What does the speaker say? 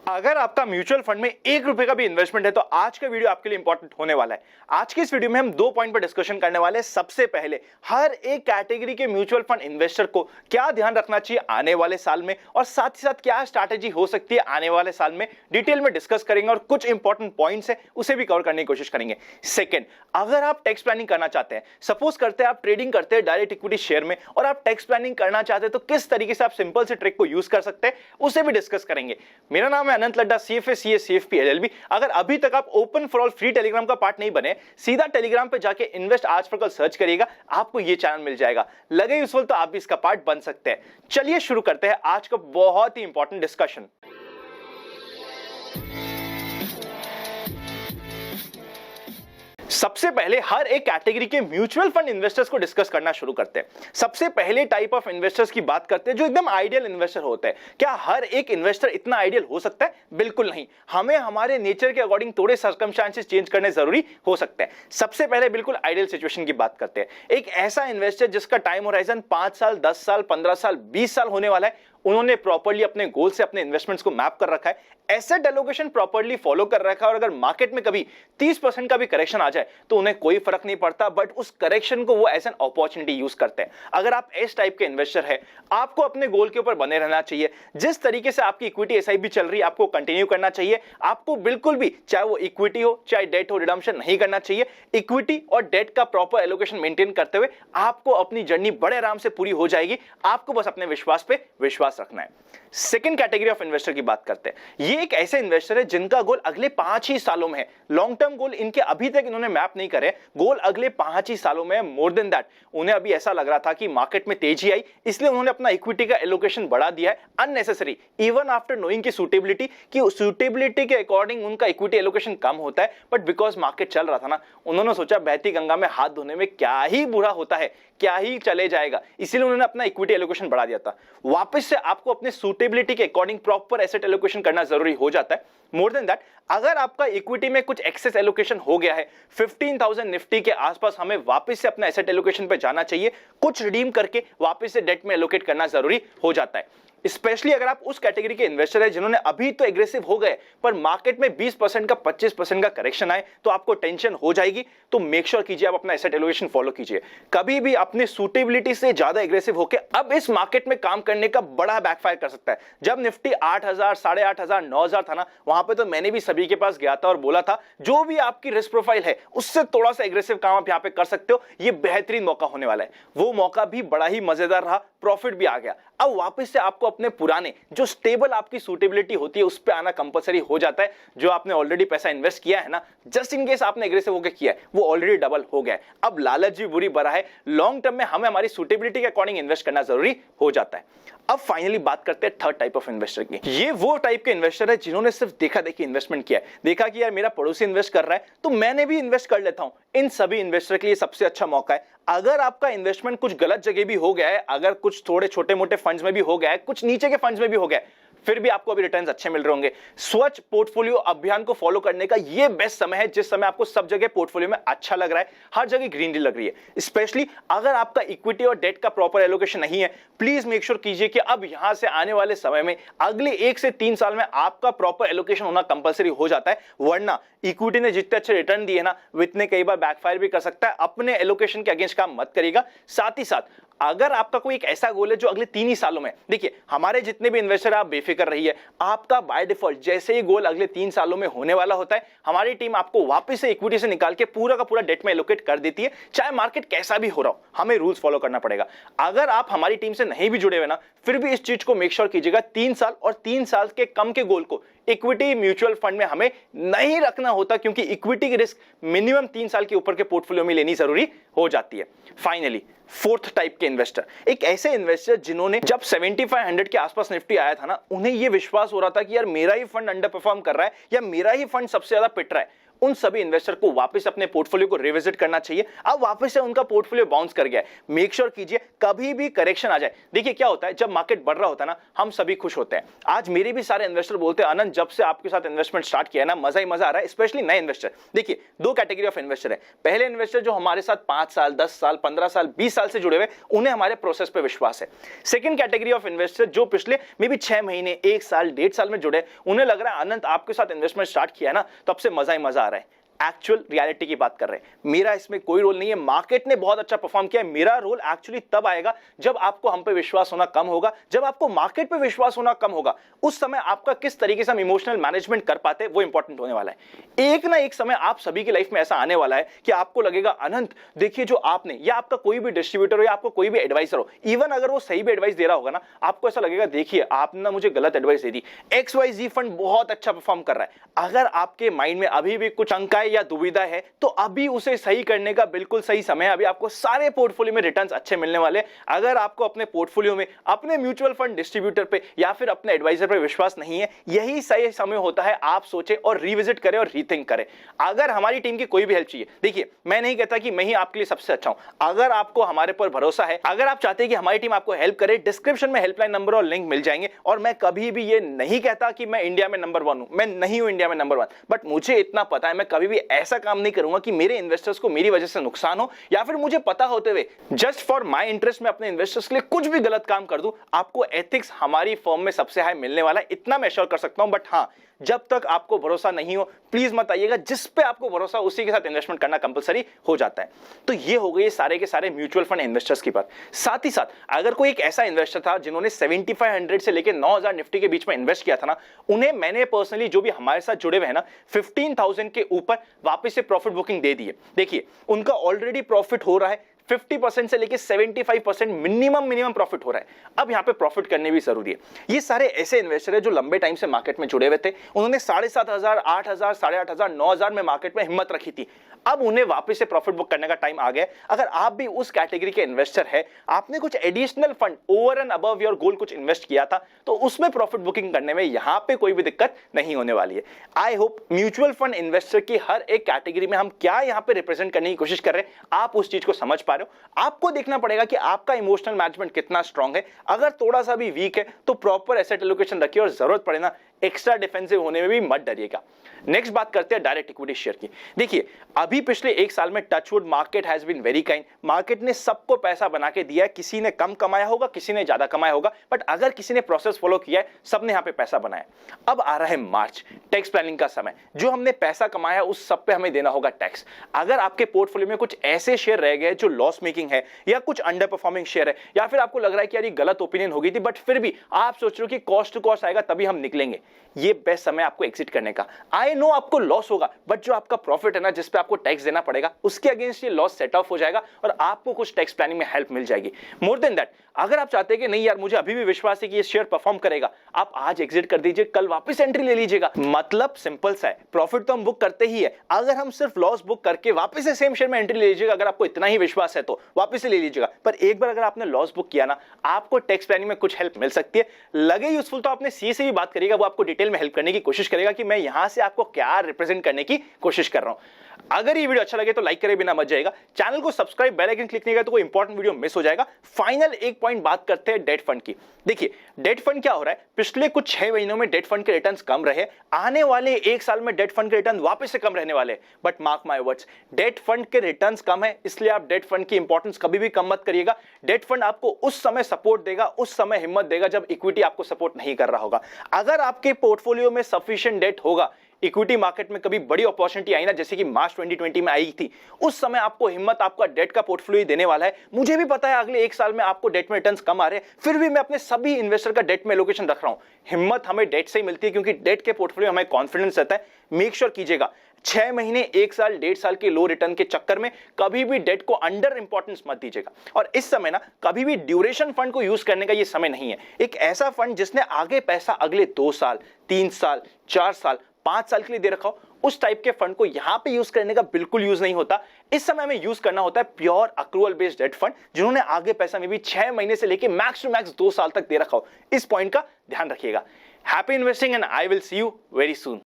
अगर आपका mutual fund में 1 रुपए का भी इन्वेस्टमेंट है तो आज का वीडियो आपके लिए इंपॉर्टेंट होने वाला है। आज की इस वीडियो में हम 2 पॉइंट पर डिस्कशन करने वाले हैं। सबसे पहले हर एक कैटेगरी के म्यूचुअल फंड इन्वेस्टर को क्या ध्यान रखना चाहिए आने वाले साल में, और साथ ही साथ क्या स्ट्रैटेजी हो सकती है आने वाले साल में, डिटेल में डिस्कस करेंगे और कुछ इंपॉर्टेंट पॉइंट्स है उसे भी कवर करने की कोशिश करेंगे। सेकंड, अगर आप टैक्स प्लानिंग करना चाहते हैं, सपोज करते हैं आप ट्रेडिंग करते हैं डायरेक्ट इक्विटी शेयर में और आप टैक्स प्लानिंग करना चाहते हैं, तो किस तरीके से आप सिंपल से ट्रिक को यूज कर सकते हैं उसे भी डिस्कस करेंगे। मेरा नाम है अनंत लड्डा, CFA CFP LLB। अगर अभी तक आप open for all free Telegram का पार्ट नहीं बने, सीधा टेलीग्राम पे जाके इन्वेस्ट आज फॉर कल सर्च करिएगा, आपको ये चैनल मिल जाएगा। लगे यूजफुल तो आप भी इसका पार्ट बन सकते हैं। चलिए शुरू करते हैं आज का बहुत ही इंपॉर्टेंट डिस्कशन। सबसे पहले हर एक कैटेगरी के म्यूचुअल फंड इन्वेस्टर्स को डिस्कस करना शुरू करते हैं। सबसे पहले टाइप ऑफ इन्वेस्टर्स की बात करते हैं जो एकदम आइडियल इन्वेस्टर होते हैं। क्या हर एक इन्वेस्टर इतना आइडियल हो सकता है? बिल्कुल नहीं। हमें हमारे नेचर के अकॉर्डिंग थोड़े सर्कमस्टेंसेस चेंज करने जरूरी हो सकते हैं। सबसे पहले बिल्कुल आइडियल सिचुएशन की बात करते हैं। एक ऐसा इन्वेस्टर जिसका टाइम होराइजन 5 साल, 10 साल, 15 साल, 20 साल होने वाला है। उन्होंने प्रॉपर्ली अपने गोल से अपने इन्वेस्टमेंट्स को मैप कर रखा है, एसेट एलोकेशन प्रॉपर्ली फॉलो कर रखा है, और अगर मार्केट में कभी 30% का भी करेक्शन आ जाए तो उन्हें कोई फर्क नहीं पड़ता, बट उस करेक्शन को वो एज एन अपॉर्चुनिटी यूज करते हैं। अगर आप इस टाइप के इन्वेस्टर है, आपको अपने गोल के ऊपर बने रहना चाहिए। जिस तरीके से आपकी इक्विटी SIP चल रही है आपको कंटिन्यू करना चाहिए। आपको बिल्कुल भी, चाहे वो इक्विटी हो चाहे डेट हो, रिडम्पशन नहीं करना चाहिए। इक्विटी और डेट का प्रॉपर एलोकेशन मेंटेन करते हुए आपको अपनी जर्नी बड़े आराम से पूरी हो जाएगी। आपको बस अपने विश्वास पे विश्वास रखना है। सेकंड कैटेगरी ऑफ इन्वेस्टर की बात करते हैं। ये एक ऐसे इन्वेस्टर है जिनका गोल अगले 5 ही सालों में है। लॉन्ग टर्म गोल इनके अभी तक इन्होंने मैप नहीं करे, गोल अगले 5 ही सालों में है। मोर देन दैट, उन्हें अभी ऐसा लग रहा था कि मार्केट में तेजी आई, इसलिए उन्होंने अपना इक्विटी का एलोकेशन बढ़ा दिया है अननेसेसरी, इवन आफ्टर नोइंग की सुटेबिलिटी के अकॉर्डिंग उनका इक्विटी एलोकेशन कम होता है, बट बिकॉज मार्केट चल रहा था ना, उन्होंने सोचा बहती गंगा में हाथ धोने में क्या ही बुरा होता है, क्या ही चले जाएगा, इसीलिए उन्होंने अपना इक्विटी एलोकेशन बढ़ा दिया था। वापस से आपको अपने सुटेबिलिटी के अकॉर्डिंग प्रॉपर एसेट एलोकेशन करना जरूरी हो जाता है। मोर देन दैट, अगर आपका इक्विटी में कुछ एक्सेस एलोकेशन हो गया है, 15,000 निफ्टी के आसपास, हमें वापस से अपना एसेट एलोकेशन पे जाना चाहिए। कुछ रिडीम करके वापस से डेट में एलोकेट करना जरूरी हो जाता है। स्पेशली अगर आप उस कैटेगरी के इन्वेस्टर है जिन्होंने अभी तो एग्रेसिव हो गए, पर मार्केट में 20% का 25% का करेक्शन आए तो आपको टेंशन हो जाएगी। तो मेक श्योर कीजिए आप अपना एसेट एलोकेशन फॉलो कीजिए। कभी भी अपनी सूटेबिलिटी से ज्यादा एग्रेसिव होकर अब इस मार्केट में काम करने का बड़ा बैकफायर कर सकता है। जब निफ्टी 8,000, 8,500, 9,000 था ना, वहां पे तो मैंने भी सभी के पास गया था और बोला था जो भी आपकी रिस्क प्रोफाइल है उससे थोड़ा सा एग्रेसिव काम आप यहां पे कर सकते हो, ये बेहतरीन मौका होने वाला है। वो मौका भी बड़ा ही मजेदार रहा, प्रॉफिट भी आ गया। अब वापस से आपको अपने पुराने जो स्टेबल आपकी सूटेबिलिटी होती है उस पे आना कंपलसरी हो जाता है। जो आपने ऑलरेडी पैसा इन्वेस्ट किया है ना, जस्ट इन केस आपने एग्रेसिव होकर किया है, वो ऑलरेडी डबल हो गया है। अब लालच भी बुरी बड़ा है, लॉन्ग टर्म में हमें हमारी सूटेबिलिटी के अकॉर्डिंग इन्वेस्ट करना जरूरी हो जाता है। अब फाइनली बात करते हैं थर्ड टाइप ऑफ इन्वेस्टर की। ये वो टाइप के इन्वेस्टर है जिन्होंने सिर्फ देखा देखी इन्वेस्टमेंट किया है, देखा कि यार मेरा पड़ोसी इन्वेस्ट कर रहा है तो मैंने भी इन्वेस्ट कर लेता हूं। इन सभी इन्वेस्टर के लिए सबसे अच्छा मौका है। अगर आपका इन्वेस्टमेंट कुछ गलत जगह भी हो गया है, अगर कुछ थोड़े छोटे मोटे फंड्स में भी हो गया है, कुछ नीचे के फंड्स में भी हो गया है, फिर भी आपको अभी रिटर्न्स अच्छे मिल रहे होंगे, स्वच्छ पोर्टफोलियो अभियान को फॉलो करने का ये बेस्ट समय है, जिस समय आपको सब जगह पोर्टफोलियो में अच्छा लग रहा है, हर जगह ग्रीनरी लग रही है। स्पेशली अगर आपका इक्विटी और डेट का प्रॉपर एलोकेशन नहीं है, प्लीज मेक श्योर कीजिए कि अब यहां से आने वाले समय में अगले 1 से 3 साल में आपका प्रॉपर एलोकेशन होना कंपलसरी हो जाता है। वरना इक्विटी ने जितने अच्छे रिटर्न दिए ना, वो इतने कई बार बैकफायर भी कर सकता है। अपने एलोकेशन के अगेंस्ट काम मत करिएगा। साथ ही साथ अगर आपका कोई एक ऐसा गोल है जो अगले 3 ही सालों में, देखिए हमारे जितने भी इन्वेस्टर आप बेफिक्र रहिए, आपका बाय डिफॉल्ट जैसे ही गोल अगले 3 सालों में होने वाला होता है, हमारी टीम आपको वापस से इक्विटी से निकाल के पूरा का पूरा डेट में एलोकेट कर देती है। चाहे मार्केट कैसा भी हो रहा हो, हमें रूल्स फॉलो करना पड़ेगा। अगर आप हमारी टीम से नहीं भी जुड़े हुए ना, फिर भी इस चीज को मेक श्योर कीजिएगा 3 साल और 3 साल के कम के गोल को इक्विटी म्यूचुअल फंड में हमें नहीं रखना होता, क्योंकि इक्विटी की रिस्क मिनिमम 3 साल के ऊपर के पोर्टफोलियो में लेनी जरूरी हो जाती है। फाइनली फोर्थ टाइप के इन्वेस्टर, एक ऐसे इन्वेस्टर जिन्होंने जब 7500 के आसपास निफ्टी आया था ना, उन्हें यह विश्वास हो रहा था कि यार मेरा ही फंड अंडर परफॉर्म कर रहा है या मेरा ही फंड सबसे ज्यादा पिट रहा है। उन सभी इन्वेस्टर को वापस अपने पोर्टफोलियो को रिविजिट करना चाहिए। अब वापस से उनका पोर्टफोलियो बाउंस कर गया है, मेक श्योर कीजिए कभी भी करेक्शन आ जाए। देखिए क्या होता है, जब मार्केट बढ़ रहा होता है ना, हम सभी खुश होते हैं। आज मेरे भी सारे इन्वेस्टर बोलते हैं अनंत जब से आपके साथ इन्वेस्टमेंट स्टार्ट किया है ना, मजा ही मजा आ रहा है, स्पेशली नए इन्वेस्टर। देखिए दो कैटेगरी ऑफ इन्वेस्टर है। पहले इन्वेस्टर जो हमारे साथ 5 साल 10 साल 15 साल 20 साल से जुड़े हुए, उन्हें हमारे प्रोसेस पे विश्वास है। सेकंड कैटेगरी ऑफ इन्वेस्टर जो पिछले मे बी 6 महीने 1 साल 1.5 साल में जुड़े, उन्हें लग रहा है अनंत आपके साथ इन्वेस्टमेंट स्टार्ट किया है ना, तब से मजा ही मजा आ रहा है। एक्चुअल रियलिटी की बात कर रहे हैं, मेरा इसमें कोई रोल नहीं है। मार्केट ने बहुत अच्छा परफॉर्म किया है, मेरा रोल एक्चुअली तब आएगा जब आपको हम पे विश्वास होना कम होगा, जब आपको मार्केट पे विश्वास होना कम होगा। उस समय आपका किस तरीके से हम इमोशनल मैनेजमेंट कर पाते हैं वो इंपॉर्टेंट होने वाला है। एक ना एक समय आप सभी की लाइफ में ऐसा आने वाला है कि आपको लगेगा अनंत देखिए जो आपने, या आपका कोई भी डिस्ट्रीब्यूटर हो या आपको कोई भी एडवाइजर हो, इवन अगर वो सही भी एडवाइस दे रहा होगा ना, आपको ऐसा लगेगा देखिए आपने ना मुझे गलत एडवाइस दे दी, XYZ फंड बहुत अच्छा परफॉर्म कर रहा है। अगर आपके माइंड में अभी भी कुछ शंकाएं या दुविधा है तो अभी उसे सही करने का बिल्कुल सही समय है। अभी आपको सारे पोर्टफोलियो में रिटर्न्स अच्छे मिलने वाले। अगर आपको अपने पोर्टफोलियो में अपने म्यूचुअल फंड डिस्ट्रीब्यूटर पे या फिर अपने एडवाइजर पे विश्वास नहीं है, यही सही समय होता है आप सोचें और रिविजिट करें और रीथिंक करें। अगर हमारी टीम की कोई भी हेल्प चाहिए, देखिए मैं नहीं कहता कि मैं ही आपके लिए सबसे अच्छा हूं। अगर आपको हमारे पर भरोसा है, अगर आप चाहते हैं कि हमारी टीम आपको हेल्प करे, डिस्क्रिप्शन में हेल्पलाइन नंबर और लिंक मिल जाएंगे। और मैं कभी भी ये नहीं कहता कि मैं इंडिया में नंबर 1 हूं, मैं नहीं हूं इंडिया में नंबर 1, बट मुझे इतना पता है मैं कभी भी ऐसा काम नहीं करूंगा कि मेरे इन्वेस्टर्स को मेरी वजह से नुकसान हो, या फिर मुझे पता होते हुए जस्ट फॉर माय इंटरेस्ट में अपने इन्वेस्टर्स के लिए कुछ भी गलत काम कर दूं। आपको एथिक्स हमारी फर्म में सबसे हाई मिलने वाला है, इतना मैं श्योर कर सकता हूं। बट हां, जब तक आपको भरोसा नहीं हो प्लीज मत आइएगा, जिस पे आपको भरोसा उसी के साथ इन्वेस्टमेंट करना कंपलसरी हो जाता है। तो ये हो गए सारे के सारे म्यूचुअल फंड इन्वेस्टर्स की बात। साथ ही साथ अगर कोई एक ऐसा इन्वेस्टर था जिन्होंने 7500 से लेकर 9000 निफ्टी के बीच में इन्वेस्ट किया था ना, उन्हें मैंने पर्सनली, जो भी हमारे साथ जुड़े हुए हैं ना, 15,000 के ऊपर वापस से प्रॉफिट बुकिंग दे दी है। देखिए उनका ऑलरेडी प्रॉफिट हो रहा है, 50% से लेके 75% मिनिमम प्रॉफिट हो रहा है। अब यहां पे प्रॉफिट करने भी जरूरी है। ये सारे ऐसे इन्वेस्टर है जो लंबे टाइम से मार्केट में जुड़े हुए थे, उन्होंने 7,500 8,000 8,500 9,000 में मार्केट में हिम्मत रखी थी। अब उन्हें वापस से प्रॉफिट बुक करने का टाइम आ गया। अगर आप भी उस कैटेगरी के इन्वेस्टर है, आपने कुछ additional fund over and above your goal कुछ इन्वेस्ट किया था, तो उसमें प्रॉफिट बुकिंग करने में यहां पे कोई भी दिक्कत नहीं होने वाली है। I hope mutual fund investor की हर एक कैटेगरी में हम क्या यहां पे रिप्रेजेंट करने की कोशिश कर रहे हैं, आप उस चीज को समझ पा रहे हो। आपको देखना पड़ेगा कि आपका इमोशनल मैनेजमेंट कितना स्ट्रांग है। अगर थोड़ा सा भी वीक है तो प्रॉपर एसेट एलोकेशन रखिए, और जरूरत पड़े ना एक्स्ट्रा डिफेंसिव होने में भी मत डरिएगा। नेक्स्ट बात करते हैं डायरेक्ट इक्विटी शेयर की। देखिए अभी पिछले 1 साल में touch wood market has been very kind. Market ने सबको पैसा बना के दिया है, किसी ने कम कमाया होगा, किसी ने ज्यादा कमाया होगा, बट अगर किसी ने प्रोसेस फॉलो किया है, सबने यहां पे पैसा बनाया। अब आ रहा है मार्च, टैक्स प्लानिंग का समय। जो हमने पैसा कमाया उस सब पे हमें देना होगा टैक्स। अगर आपके पोर्टफोलियो में कुछ ऐसे शेयर रह गए जो लॉस मेकिंग है, या कुछ अंडर परफॉर्मिंग शेयर है, या फिर आपको लग रहा है कि यार ये गलत ओपिनियन हो गई थी, बट फिर भी आप सोच रहे हो कि कॉस्ट टू कॉस्ट आएगा तभी हम निकलेंगे, ये बेस्ट समय आपको एग्जिट करने का। आई नो आपको लॉस होगा, बट जो आपका प्रॉफिट है ना, जिस पे आपको टैक्स देना पड़ेगा, उसके अगेंस्ट ये लॉस सेट ऑफ हो जाएगा और आपको कुछ टैक्स प्लानिंग में हेल्प मिल जाएगी। मोर देन दैट, अगर आप चाहते हैं कि नहीं यार मुझे अभी भी विश्वास है कि ये शेयर परफॉर्म करेगा, आप आज एग्जिट कर दीजिए, कल वापस एंट्री ले लीजिएगा। मतलब सिंपल सा है, प्रॉफिट तो हम बुक करते ही है, अगर हम सिर्फ लॉस बुक करके वापस से सेम शेयर में एंट्री ले लीजिएगा, अगर आपको इतना ही विश्वास है तो वापस से ले लीजिएगा। पर एक बार अगर आपने लॉस बुक किया ना, आपको टैक्स प्लानिंग में कुछ हेल्प मिल सकती है। लगे यूजफुल तो आपने सीए से भी बात करिएगा, वो आपको डिटेल में हेल्प करने की कोशिश करेगा कि मैं यहां से आपको क्या रिप्रेजेंट करने की कोशिश कर रहा हूं। अगर ये वीडियो अच्छा लगे तो लाइक करे बिना मत जाएगा, चैनल को सब्सक्राइब, बेल आइकन क्लिक नहीं किया तो कोई इंपॉर्टेंट वीडियो मिस हो जाएगा। फाइनल एक पॉइंट बात करते हैं डेट फंड की। देखिए डेट फंड क्या हो रहा है, पिछले कुछ 6 महीनों में डेट फंड के रिटर्न्स कम रहे, आने वाले 1 साल में डेट फंड के रिटर्न वापस से कम रहने वाले। But mark my words, debt fund के रिटर्न्स कम है, इसलिए आप डेट फंड की इंपॉर्टेंस कभी भी कम मत करिएगा। डेट फंड आपको उस समय सपोर्ट देगा, उस समय हिम्मत देगा जब इक्विटी आपको सपोर्ट नहीं कर रहा होगा। अगर आपके पोर्टफोलियो में सफिशिएंट डेट होगा, इक्विटी मार्केट में कभी बड़ी अपॉर्चुनिटी आई ना, जैसे कि मार्च 2020 में आई थी, उस समय आपको हिम्मत आपका डेट का पोर्टफोलियो देने वाला है। मुझे भी पता है अगले 1 साल में आपको डेट में रिटर्न्स कम आ रहे हैं, फिर भी मैं अपने सभी इन्वेस्टर का डेट में एलोकेशन रख रहा हूं। हिम्मत हमें डेट से ही मिलती है, क्योंकि डेट के पोर्टफोलियो हमें कॉन्फिडेंस रहता है। मेक श्योर कीजिएगा 6 महीने 1 साल 1.5 साल के लो रिटर्न के चक्कर में कभी भी डेट को अंडर इंपॉर्टेंस मत दीजिएगा। और इस समय ना कभी भी ड्यूरेशन फंड को यूज करने का ये समय नहीं है। एक ऐसा फंड जिसने आगे पैसा अगले 2 साल 3 साल 4 साल 5 साल के लिए दे रखा हो, उस टाइप के फंड को यहां पे यूज करने का बिल्कुल यूज नहीं होता। इस समय हमें यूज करना होता है pure accrual based debt fund, जिन्होंने आगे पैसा में भी 6 महीने से लेके मैक्स टू मैक्स 2 साल तक दे रखा हो। इस पॉइंट का ध्यान रखिएगा। Happy investing and I will see you very soon.